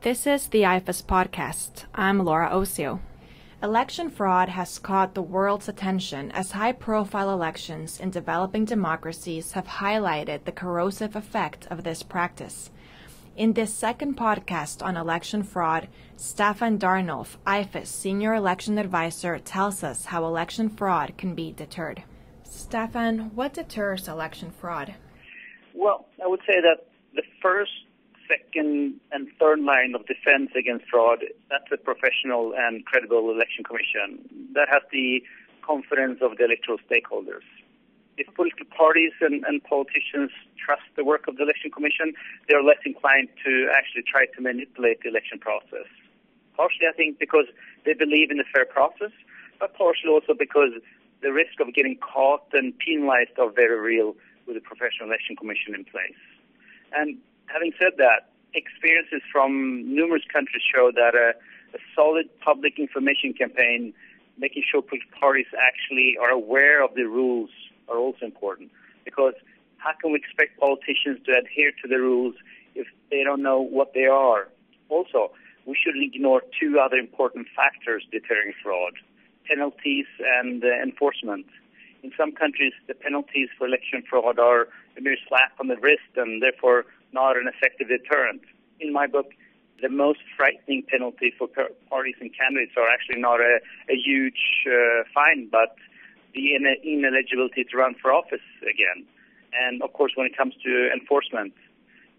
This is the IFES podcast. I'm Laura Osio. Election fraud has caught the world's attention as high-profile elections in developing democracies have highlighted the corrosive effect of this practice. In this second podcast on election fraud, Staffan Darnolf, IFES Senior Election Advisor, tells us how election fraud can be deterred. Staffan, what deters election fraud? Well, I would say that the first, second, and third line of defense against fraud, that's a professional and credible election commission that has the confidence of the electoral stakeholders. If political parties and politicians trust the work of the election commission, they're less inclined to actually try to manipulate the election process. Partially, I think, because they believe in the fair process, but partially also because the risk of getting caught and penalized are very real with a professional election commission in place. And having said that, experiences from numerous countries show that a solid public information campaign, making sure political parties actually are aware of the rules, are also important. Because how can we expect politicians to adhere to the rules if they don't know what they are? Also, we shouldn't ignore two other important factors deterring fraud: penalties and enforcement. In some countries, the penalties for election fraud are a mere slap on the wrist and therefore not an effective deterrent. In my book, the most frightening penalty for parties and candidates are actually not a huge fine, but the ineligibility to run for office again. And of course, when it comes to enforcement,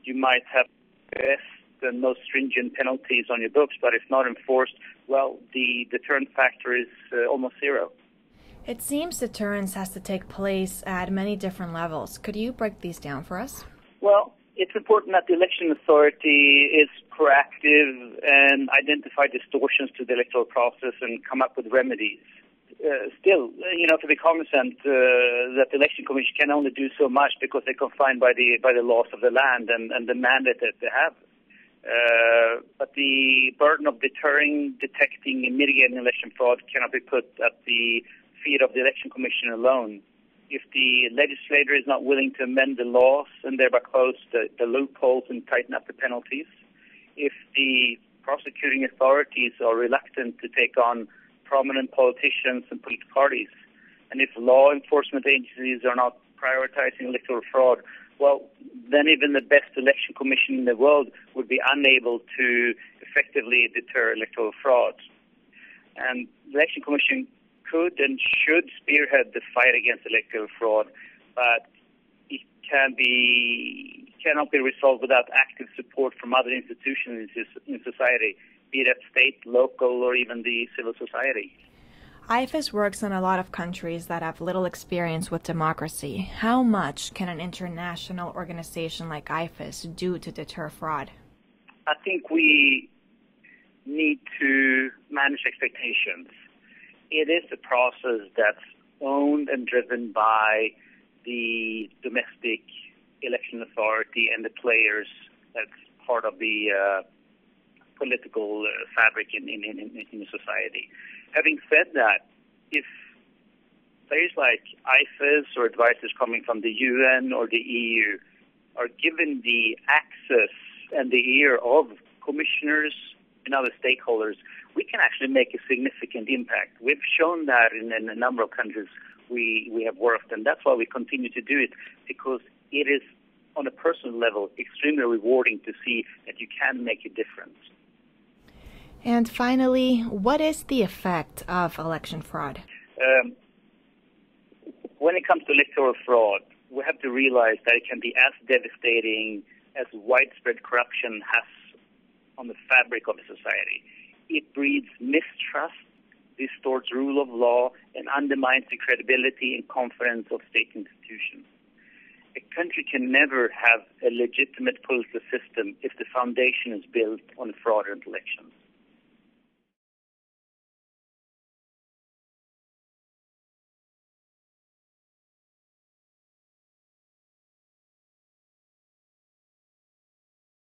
you might have the best and most stringent penalties on your books, but if not enforced, well, the deterrent factor is almost zero. It seems deterrence has to take place at many different levels. Could you break these down for us? Well, it's important that the election authority is proactive and identify distortions to the electoral process and come up with remedies. Still, to be cognizant that the election commission can only do so much because they're confined by the laws of the land and the mandate that they have. But the burden of deterring, detecting, and mitigating election fraud cannot be put at the feet of the election commission alone. If the legislator is not willing to amend the laws and thereby close the loopholes and tighten up the penalties, if the prosecuting authorities are reluctant to take on prominent politicians and political parties, and if law enforcement agencies are not prioritizing electoral fraud, well, then even the best election commission in the world would be unable to effectively deter electoral fraud. And the election commission could and should spearhead the fight against electoral fraud, but it cannot be resolved without active support from other institutions in society, be it at state, local, or even the civil society. IFES works in a lot of countries that have little experience with democracy. How much can an international organization like IFES do to deter fraud? I think we need to manage expectations. It is a process that's owned and driven by the domestic election authority and the players that's part of the political fabric in the society. Having said that, if players like IFES or advisors coming from the UN or the EU are given the access and the ear of commissioners and other stakeholders, we can actually make a significant impact. We've shown that in a number of countries we have worked, and that's why we continue to do it, because it is, on a personal level, extremely rewarding to see that you can make a difference. And finally, what is the effect of election fraud? When it comes to electoral fraud, we have to realize that it can be as devastating as widespread corruption has on the fabric of a society. It breeds mistrust, distorts rule of law, and undermines the credibility and confidence of state institutions. A country can never have a legitimate political system if the foundation is built on fraudulent elections.